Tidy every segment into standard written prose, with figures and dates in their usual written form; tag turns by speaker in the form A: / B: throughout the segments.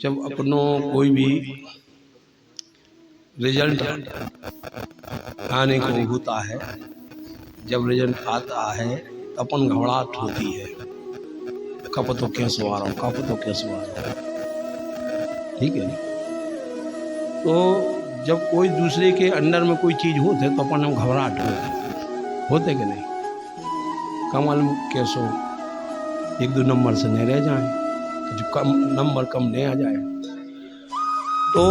A: जब अपनों कोई भी रिजल्ट आने को होता है, जब रिजल्ट आता है तो अपन घबराहट होती है, कब तो कैसे आ रहा हूँ, कब तो कैसे आ रहा हूँ। ठीक है। तो जब कोई दूसरे के अंडर में कोई चीज़ होते तो अपन हम घबराहट होते कि नहीं, कमाल कैसो एक दो नंबर से नहीं रह जाए, जो कम नंबर कम नहीं आ जाए। तो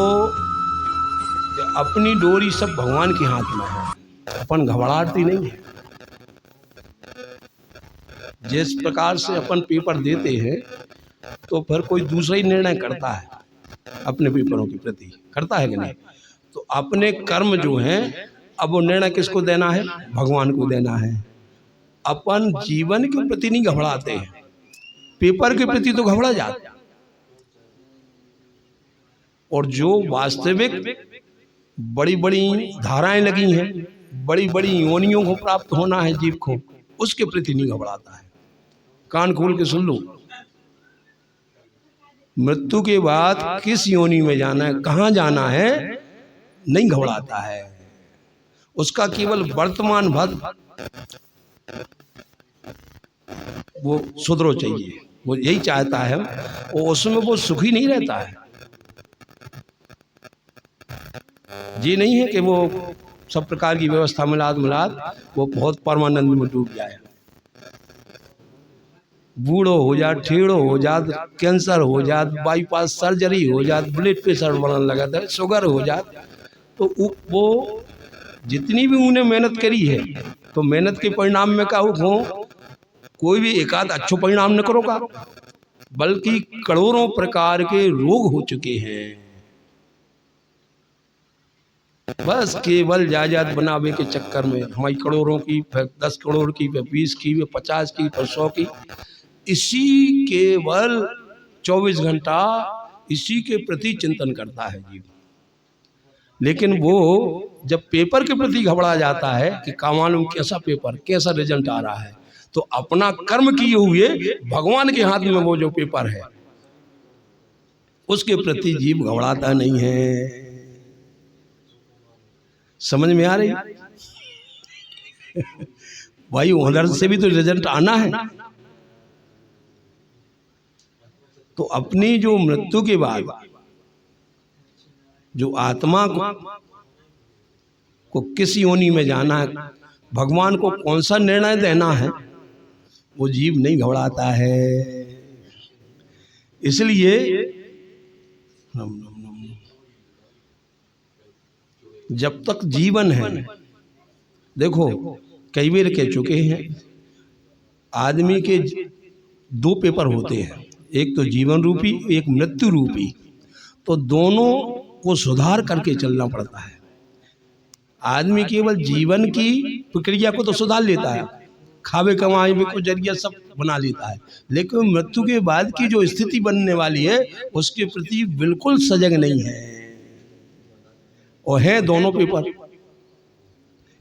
A: अपनी डोरी सब भगवान के हाथ में है, अपन घबराती नहीं है। जिस प्रकार से अपन पेपर देते हैं तो फिर कोई दूसरा ही निर्णय करता है अपने पेपरों के प्रति, करता है कि नहीं। तो अपने कर्म जो हैं अब वो निर्णय किसको देना है, भगवान को देना है। अपन जीवन के प्रति नहीं घबराते हैं, पेपर के प्रति तो घबरा जाते हैं। और जो वास्तविक बड़ी बड़ी धाराएं लगी हैं, बड़ी बड़ी योनियों को प्राप्त होना है जीव को, उसके प्रति नहीं घबराता है। कान खोल के सुन लो, मृत्यु के बाद किस योनि में जाना है, कहाँ जाना है, नहीं घबराता है। उसका केवल वर्तमान भर वो सुधरो चाहिए, वो यही चाहता है। और उसमें वो सुखी नहीं रहता है। ये नहीं है कि वो सब प्रकार की व्यवस्था मिलाद वो बहुत परमानंद में डूब जाए, बूढ़ो हो जात, ठेड़ो हो जात, कैंसर हो जात, बाईपास सर्जरी हो जात, ब्लड प्रेशर बढ़ने लगा था, शुगर हो जात, तो वो जितनी भी उन्हें मेहनत करी है तो मेहनत के परिणाम में का हो, कोई भी एकाध अच्छो परिणाम न करो का, बल्कि करोड़ों प्रकार के रोग हो चुके हैं। बस केवल जायदाद बनावे के चक्कर में हमारी करोड़ों की, फिर 10 करोड़ की, फिर 20 की, फिर 50 की, फिर 100 की, इसी केवल 24 घंटा इसी के प्रति चिंतन करता है जीव। लेकिन वो जब पेपर के प्रति घबरा जाता है कि का मालूम कैसा पेपर, कैसा रिजल्ट आ रहा है, तो अपना कर्म किए हुए भगवान के हाथ में वो जो पेपर है उसके प्रति जीव घबराता नहीं है। समझ में आ रही भाई, उधर से भी तो रिजल्ट आना है। तो अपनी जो मृत्यु के बाद जो आत्मा को किस योनि में जाना है, भगवान को कौन सा निर्णय देना है, वो जीव नहीं घबराता है। इसलिए जब तक जीवन है, देखो कई बार कह चुके हैं, आदमी के 2 पेपर होते हैं, एक तो जीवन रूपी, एक मृत्यु रूपी। तो दोनों को सुधार करके चलना पड़ता है। आदमी केवल जीवन की प्रक्रिया को तो सुधार लेता है, खावे कमाए में को जरिया सब बना लेता है, लेकिन मृत्यु के बाद की जो स्थिति बनने वाली है उसके प्रति बिल्कुल सजग नहीं है। और है दोनों पेपर,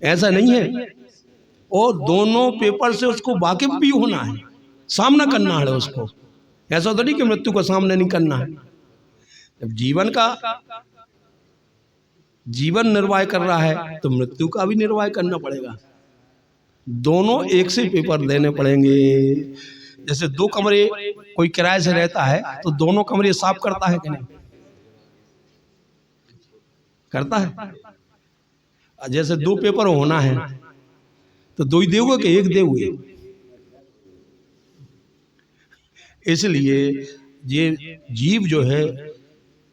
A: ऐसा नहीं है। और दोनों पेपर से उसको वाकिफ भी होना है, सामना करना है उसको। ऐसा तो नहीं कि मृत्यु का सामना नहीं करना है। जब जीवन निर्वाह कर रहा है तो मृत्यु का भी निर्वाह करना पड़ेगा। दोनों एक से पेपर देने पड़ेंगे। जैसे 2 कमरे कोई किराए से रहता है तो दोनों कमरे साफ करता है कि नहीं, करता है। जैसे 2 पेपर होना है तो 2 ही दोगे कि 1 दोगे। इसलिए ये जीव जो है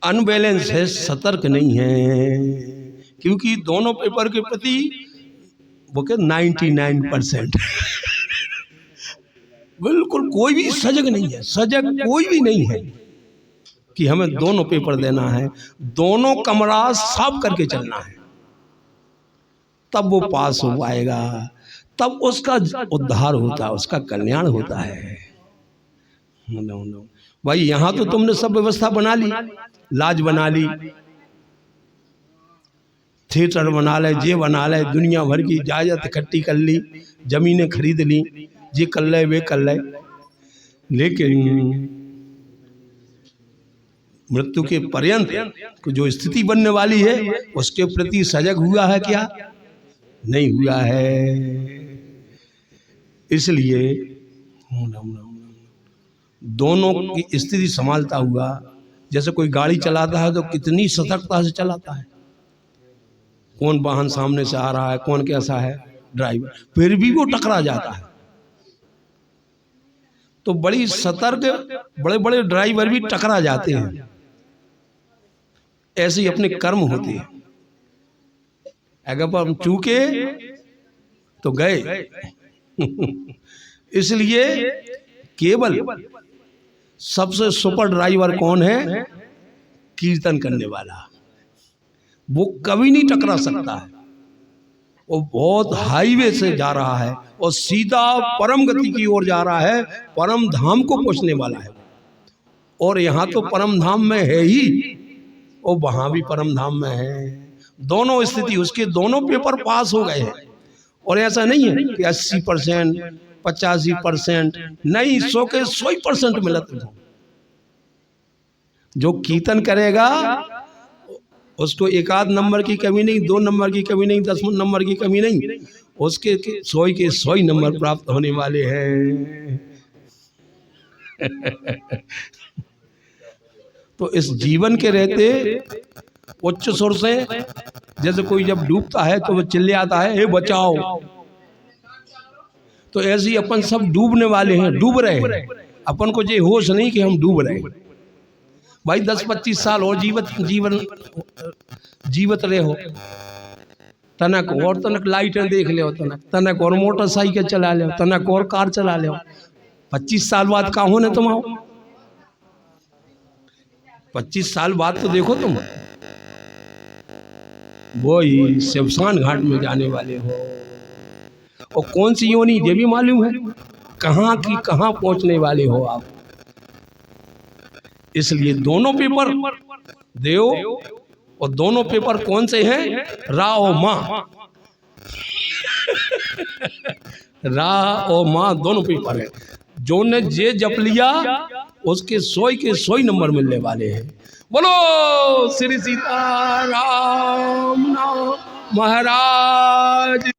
A: अनबैलेंस है, सतर्क नहीं है, क्योंकि दोनों पेपर के प्रति वो क्या 99% बिल्कुल कोई भी सजग नहीं है, सजग कोई भी नहीं है कि हमें दोनों पेपर देना है, दोनों कमरा साफ करके चलना है, तब वो पास हो पाएगा, तब उसका उद्धार होता है, उसका कल्याण होता है। भाई यहाँ तो तुमने सब व्यवस्था बना ली, लाज बना ली, थिएटर बना ले, जे बना ले, दुनिया भर की जायदाद इकट्ठी कर ली, जमीनें खरीद ली, ये कर ले वे कर ले, लेकिन मृत्यु के पर्यंत जो स्थिति बनने वाली है उसके प्रति सजग हुआ है क्या? नहीं हुआ है। इसलिए दोनों की स्थिति संभालता हुआ, जैसे कोई गाड़ी चलाता है तो कितनी सतर्कता से चलाता है, कौन वाहन सामने से आ रहा है, कौन कैसा है ड्राइवर, फिर भी वो टकरा जाता है। तो बड़ी सतर्क बड़े बड़े ड्राइवर भी टकरा जाते हैं। ऐसे ही अपने कर्म होते हैं, अगर हम चूके तो गए। इसलिए केवल सबसे सुपर ड्राइवर कौन है? कीर्तन करने वाला। वो कभी नहीं टकरा सकता है, वो बहुत हाईवे से जा रहा है और सीधा परम गति की ओर जा रहा है, परम धाम को पहुंचने वाला है। और यहाँ तो परम धाम में है ही और वहां भी परम धाम में है। दोनों स्थिति उसके दोनों पेपर पास हो गए हैं। और ऐसा नहीं है कि 80%, 85%, नहीं, 100 के 100% मिलत। जो कीर्तन करेगा उसको एक आध नंबर की कमी नहीं, 2 नंबर की कमी नहीं, 10 नंबर की कमी नहीं, उसके 100 के 100 नंबर प्राप्त होने वाले हैं। तो इस जीवन के रहते उच्च सुर से, जैसे कोई जब डूबता है तो वो चिल्लाता है, हे बचाओ। तो ऐसे ही अपन सब डूबने वाले हैं, डूब रहे हैं। अपन को ये होश नहीं कि हम डूब रहे हैं। भाई 10-25 साल और जीवत रहे हो, तनक और तनक लाइटें देख ले, तनक और मोटरसाइकिल चला ले, तनक और कार चला ले। 25 साल बाद का होने तुम आओ? 25 साल बाद तो देखो तुम वही शमशान घाट में जाने वाले हो। और कौन सी योनि ये भी मालूम है, कहाँ की कहाँ पहुंचने वाले हो आप। इसलिए दोनों पेपर देव, और दोनों पेपर कौन से हैं? रा और माँ। रा और माँ दोनों पेपर है। जो ने जे जप लिया उसके 100 के 100 नंबर मिलने वाले हैं। बोलो श्री सीताराम महाराज।